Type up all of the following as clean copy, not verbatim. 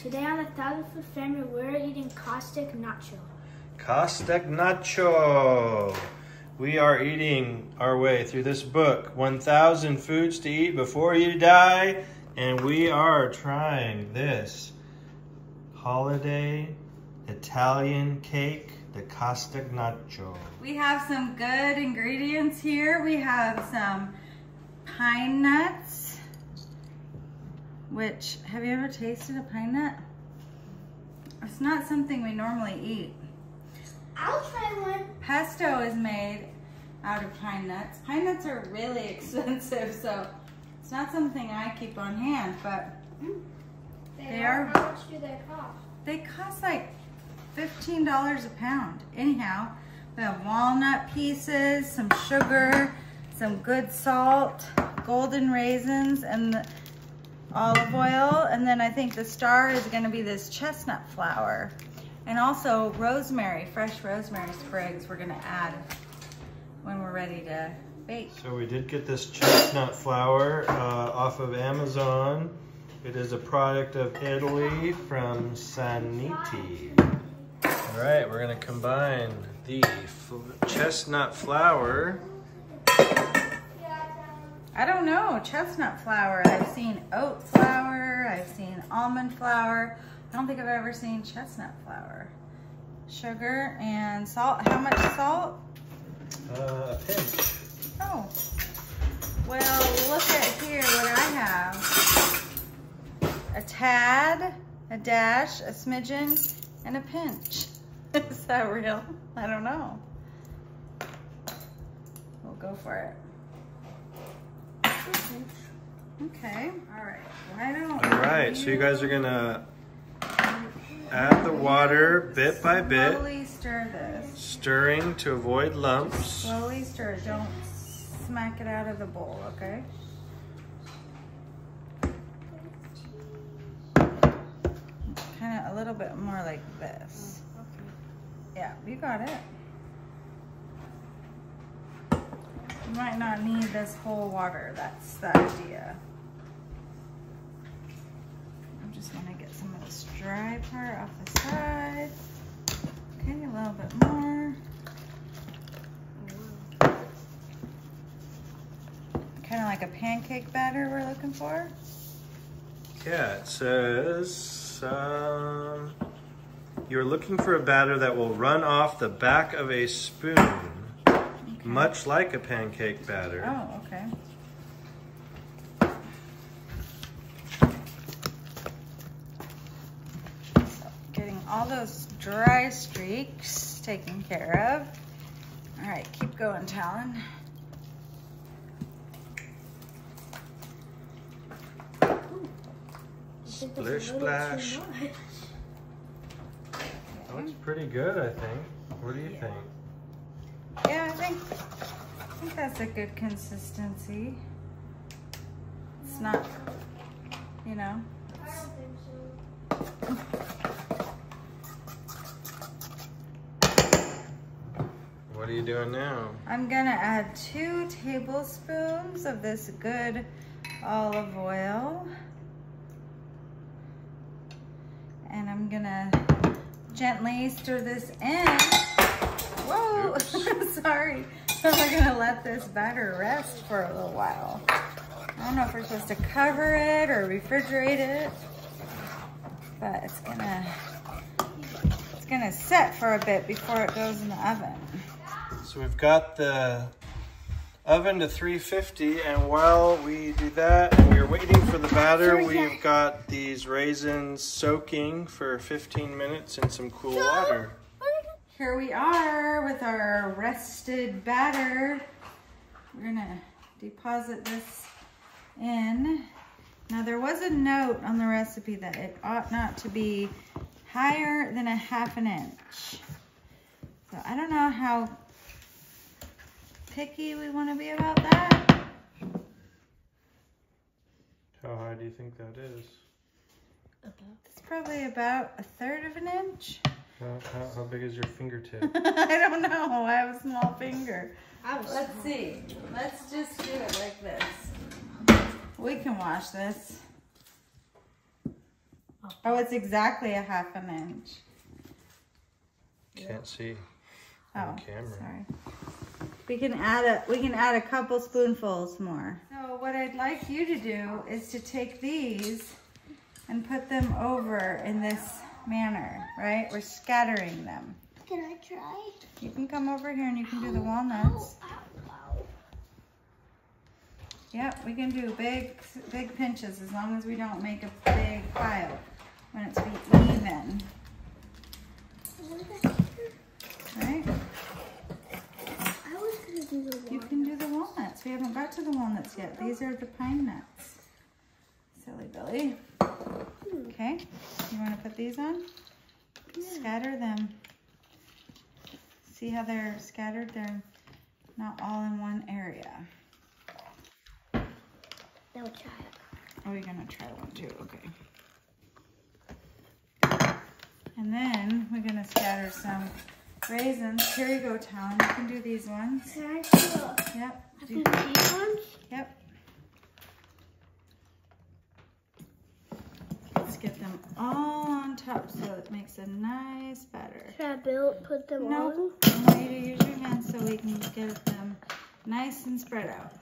Today on the 1005th family, we're eating Castagnaccio. Castagnaccio. We are eating our way through this book, 1,000 Foods to Eat Before You Die, and we are trying this holiday Italian cake, the Castagnaccio. We have some good ingredients here. We have some pine nuts, which, have you ever tasted a pine nut? It's not something we normally eat. I'll try one. Pesto is made out of pine nuts. Pine nuts are really expensive, so it's not something I keep on hand, but they are. How much do they cost? They cost like $15 a pound. Anyhow, we have walnut pieces, some sugar, some good salt, golden raisins, and the olive oil. And then I think the star is gonna be this chestnut flour. And also rosemary, fresh rosemary sprigs we're gonna add when we're ready to bake. So we did get this chestnut flour off of Amazon. It is a product of Italy from Saniti. All right, we're gonna combine the chestnut flour. I don't know, chestnut flour. I've seen oat flour, I've seen almond flour. I don't think I've ever seen chestnut flour. Sugar and salt. How much salt? A pinch. Oh. Well, look at here what I have. A tad, a dash, a smidgen, and a pinch. Is that real? I don't know. We'll go for it. Okay, all right. All right, so you guys are gonna add the water bit by bit. Slowly stir this. Stirring to avoid lumps. Slowly stir it. Don't smack it out of the bowl, okay? Kind of a little bit more like this. Yeah, you got it. You might not need this whole water. That's the idea. I'm just gonna get some of this dry part off the side. Okay, a little bit more. Kind of like a pancake batter we're looking for. Yeah, it says you're looking for a batter that will run off the back of a spoon, much like a pancake batter. Oh, okay. So, getting all those dry streaks taken care of. All right, keep going, Talon. Splish splash. That looks pretty good, I think. What do you think? Yeah, I think that's a good consistency. It's not, you know. I don't think so. What are you doing now? I'm gonna add 2 tablespoons of this good olive oil. And I'm gonna gently stir this in. Whoa, sorry. We're gonna let this batter rest for a little while. I don't know if we're supposed to cover it or refrigerate it, but it's gonna set for a bit before it goes in the oven. So we've got the oven to 350, and while we do that and we're waiting for the batter, we've got these raisins soaking for 15 minutes in some cool water. Here we are with our rested batter. We're gonna deposit this in. Now there was a note on the recipe that it ought not to be higher than a ½ inch. So I don't know how picky we want to be about that. How high do you think that is? It's probably about 1/3 of an inch. How big is your fingertip? I don't know. I have a small finger. Let's see. Let's just do it like this. We can wash this. Oh. Oh, it's exactly a 1/2 inch. Can't see Oh, on camera. sorry. We can add a couple spoonfuls more. So what I'd like you to do is to take these and put them over in this manner, right? We're scattering them. Can I try? You can come over here and you can do the walnuts. Yep, we can do big pinches as long as we don't make a big pile. I want it to be even. Right? I was gonna do the walnuts. You can do the walnuts. We haven't got to the walnuts yet. These are the pine nuts. Silly Billy. Okay, you want to put these on? Yeah. Scatter them. See how they're scattered? They're not all in one area. Now try it. Oh, you're gonna try one too, okay. And then we're gonna scatter some raisins. Here you go, Talon. You can do these ones. Can I do Yep. these ones? Yep. Let's get them all on top so it makes a nice batter. Should I put them on? I want you to use your hands so we can get them nice and spread out.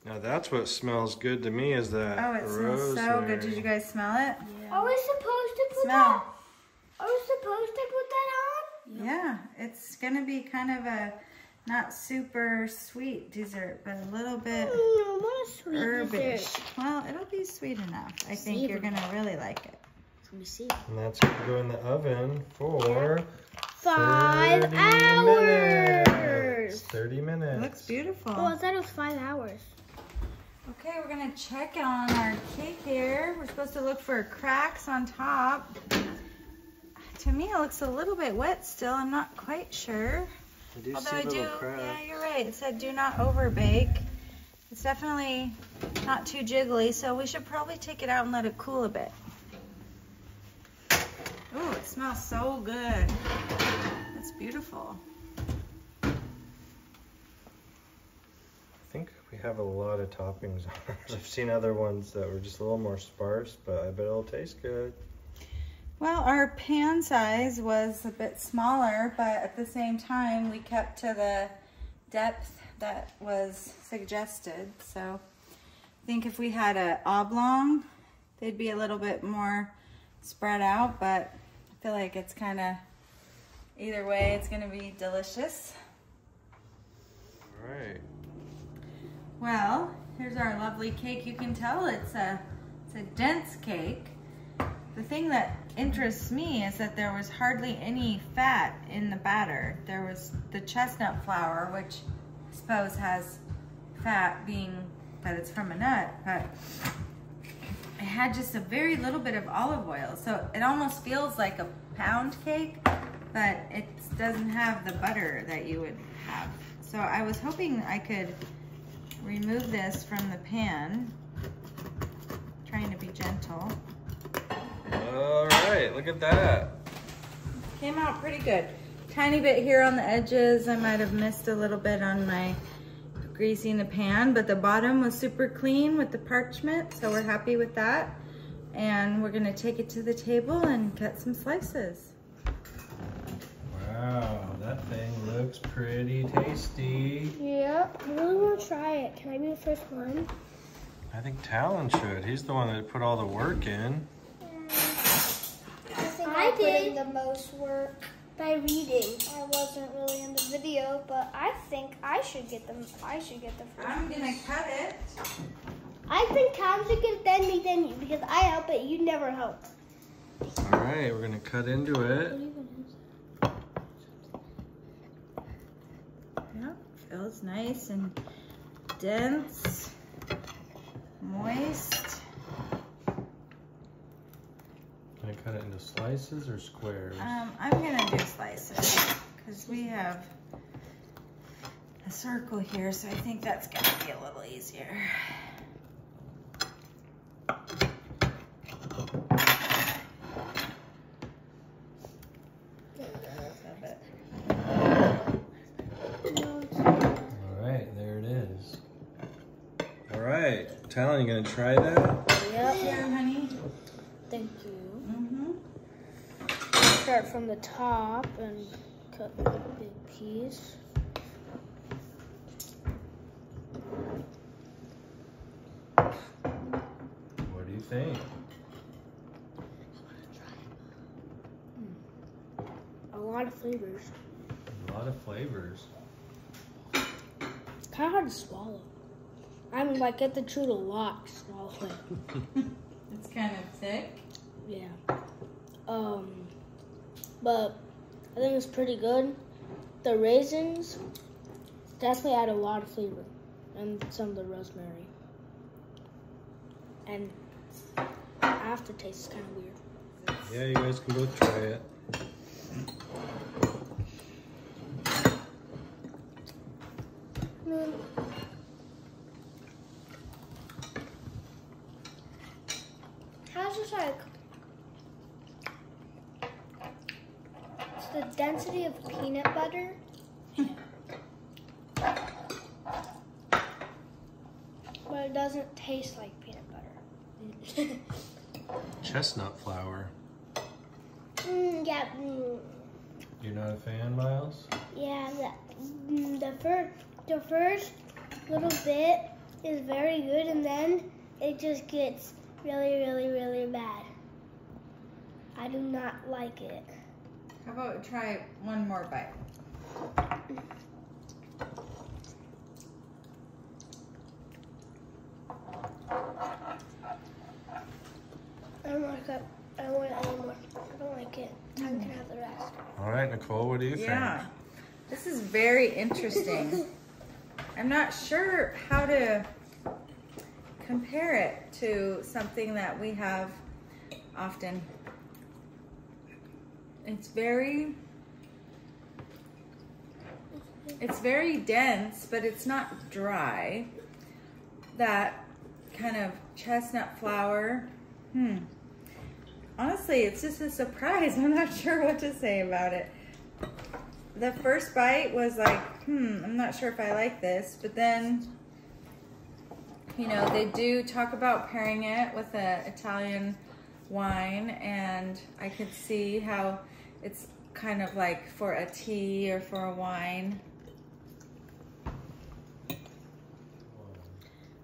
Now that's what smells good to me is that Oh, it smells so good. Did you guys smell it? Yeah. Are we supposed to put Smell. that? Are we supposed to put that on? Yeah, it's gonna be kind of a not super sweet dessert, but a little bit I want a sweet herbish. dessert. Well, it'll be sweet enough. I think you're gonna really like it. Let me see. And that's going to go in the oven for 5 30 hours. minutes. 30 minutes. It looks beautiful. Oh, I thought it was 5 hours. Okay, we're gonna check on our cake here. We're supposed to look for cracks on top. To me, it looks a little bit wet still. I'm not quite sure. I do Although see I little do, cracks. yeah, you're right. It said do not over bake. It's definitely not too jiggly, so we should probably take it out and let it cool a bit. Ooh, it smells so good. It's beautiful. I think we have a lot of toppings on ours. I've seen other ones that were just a little more sparse, but I bet it'll taste good. Well, our pan size was a bit smaller, but at the same time, we kept to the depth that was suggested. So I think if we had an oblong, they'd be a little bit more spread out, but I feel like it's kind of, either way, it's going to be delicious. All right. Well, here's our lovely cake. You can tell it's a dense cake. The thing that interests me is that there was hardly any fat in the batter. There was the chestnut flour, which I suppose has fat being that it's from a nut, but it had just a very little bit of olive oil. So it almost feels like a pound cake, but it doesn't have the butter that you would have. So I was hoping I could remove this from the pan, trying to be gentle. All right, look at that. Came out pretty good. Tiny bit here on the edges. I might have missed a little bit on my greasing the pan, but the bottom was super clean with the parchment, so we're happy with that. And we're gonna take it to the table and cut some slices. Wow, that thing looks pretty tasty. Yeah, I really want to try it. Can I be the first one? I think Talon should. He's the one that put all the work in. I put in did the most work. by reading. I wasn't really in the video, but I think I should get them. I should get the first. I'm gonna cut it. I think Tom should get then me, then you, because I help it. You never help. All right, we're gonna cut into it. Yeah, feels nice and dense, moist. Can I cut it into slices or squares? I'm gonna do slices because we have a circle here, so I think that's gonna be a little easier. All right, there it is. All right, Talon, you gonna try that? Yep. Here, honey. Thank you. start from the top and cut a big piece. What do you think? A lot of flavors. A lot of flavors. It's kind of hard to swallow. I mean, like, get to chew a lot to swallow it. It's kind of thick. Yeah. But I think it's pretty good. The raisins definitely add a lot of flavor, and some of the rosemary. And aftertaste is kind of weird. Yeah, you guys can both try it. How's this like? It's the density of peanut butter. But it doesn't taste like peanut butter. Chestnut flour. Yeah. You're not a fan, Miles? Yeah, the first little bit is very good, and then it just gets really, really, really bad. I do not like it. How about try one more bite? I don't like it. I don't want it anymore. I don't like it. I can have the rest. All right, Nicole, what do you think? Yeah, this is very interesting. I'm not sure how to compare it to something that we have often. It's very dense, but it's not dry. That kind of chestnut flour. Honestly, it's just a surprise. I'm not sure what to say about it. The first bite was like, I'm not sure if I like this, but then, you know, they do talk about pairing it with an Italian wine, and I could see how it's kind of like for a tea or for a wine.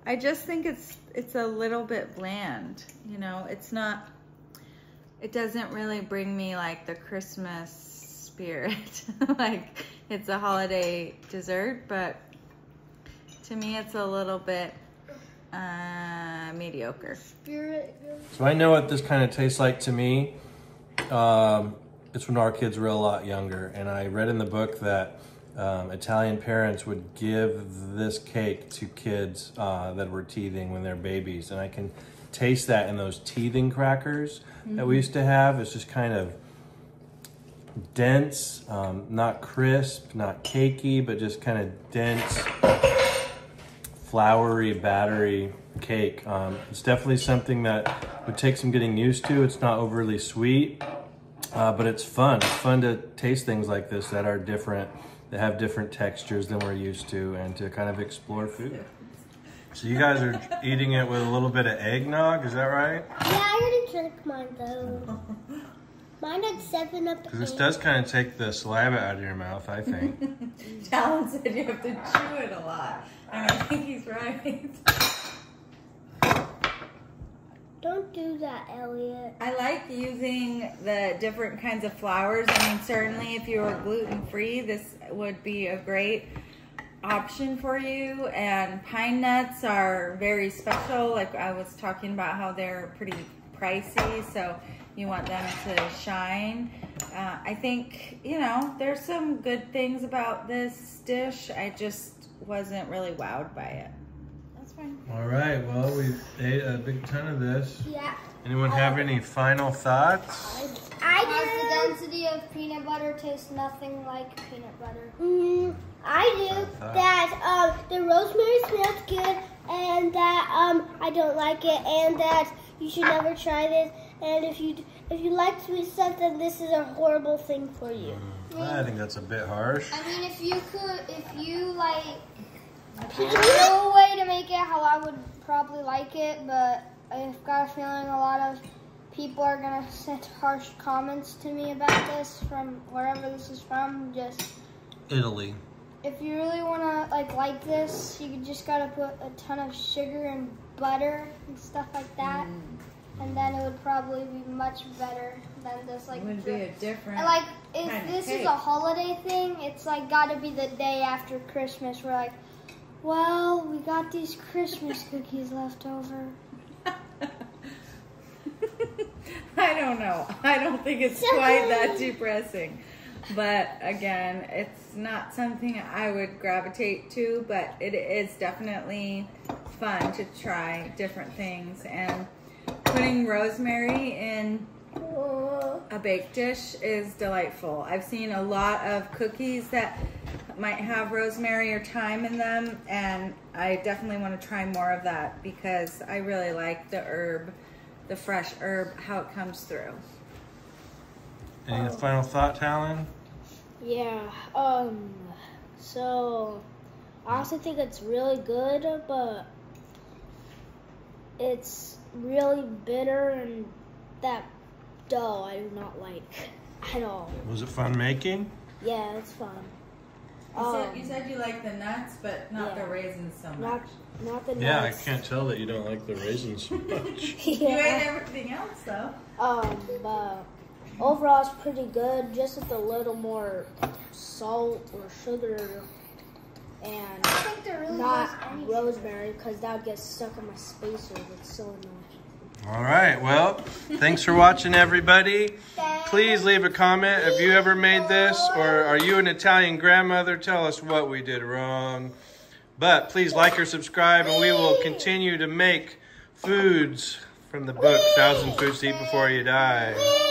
I just think it's a little bit bland, you know. It's not, it doesn't really bring me like the Christmas spirit. Like, it's a holiday dessert, but to me it's a little bit mediocre. So I know what this kind of tastes like to me. It's when our kids were a lot younger, and I read in the book that Italian parents would give this cake to kids that were teething when they're babies, and I can taste that in those teething crackers that we used to have. It's just kind of dense, not crisp, not cakey, but just kind of dense, floury, battery cake. It's definitely something that would take some getting used to. It's not overly sweet, but it's fun. It's fun to taste things like this that are different, that have different textures than we're used to, and to kind of explore food. So you guys are eating it with a little bit of eggnog, is that right? Yeah, I already drank mine though. Mine had 7 up. Because this does kind of take the saliva out of your mouth, I think. Talon said you have to chew it a lot, and I think he's right. Don't do that, Elliot. I like using the different kinds of flours. I mean, certainly if you were gluten-free, this would be a great option for you. And pine nuts are very special. Like I was talking about how they're pretty pricey, so you want them to shine. I think, you know, there's some good things about this dish. I just wasn't really wowed by it. That's fine. All right, well, we ate a big ton of this. Yeah. Anyone have any final thoughts? I Does do. the density of peanut butter taste nothing like peanut butter? I do. That the rosemary smells good, and that I don't like it, and that you should never try this. And if you like sweet stuff, then this is a horrible thing for you. I think that's a bit harsh. I mean, if you like, no way to make it how I would probably like it, but I've got a feeling a lot of people are gonna send harsh comments to me about this from wherever this is from. Just Italy. if you really wanna like this, you just gotta put a ton of sugar and butter and stuff like that, and then it would probably be much better than this. Like, It would be a different. and like kind if of this cake. is a holiday thing, it's like gotta be the day after Christmas. We're like, well, we got these Christmas cookies left over. I don't know. I don't think it's quite that depressing. But again, it's not something I would gravitate to, but it is definitely fun to try different things. And putting rosemary in a baked dish is delightful. I've seen a lot of cookies that might have rosemary or thyme in them, and I definitely want to try more of that because I really like the herb, the fresh herb, how it comes through. Any final thought, Talon? Yeah, so I also think it's really good, but it's really bitter, and that dough I do not like at all. Was it fun making? Yeah, it's fun. You said you like the nuts, but not the raisins so much. Not the Yeah, I nuts. can't tell that you don't like the raisins so much. You ate Yeah. everything else though. But overall it's pretty good, just with a little more salt or sugar and I think there really not was any rosemary, because that gets stuck in my spacers. It's so annoying. All right, well, thanks for watching, everybody. Please leave a comment if you ever made this, or are you an Italian grandmother? Tell us what we did wrong. But please like or subscribe, and we will continue to make foods from the book, 1,000 Foods to Eat Before You Die.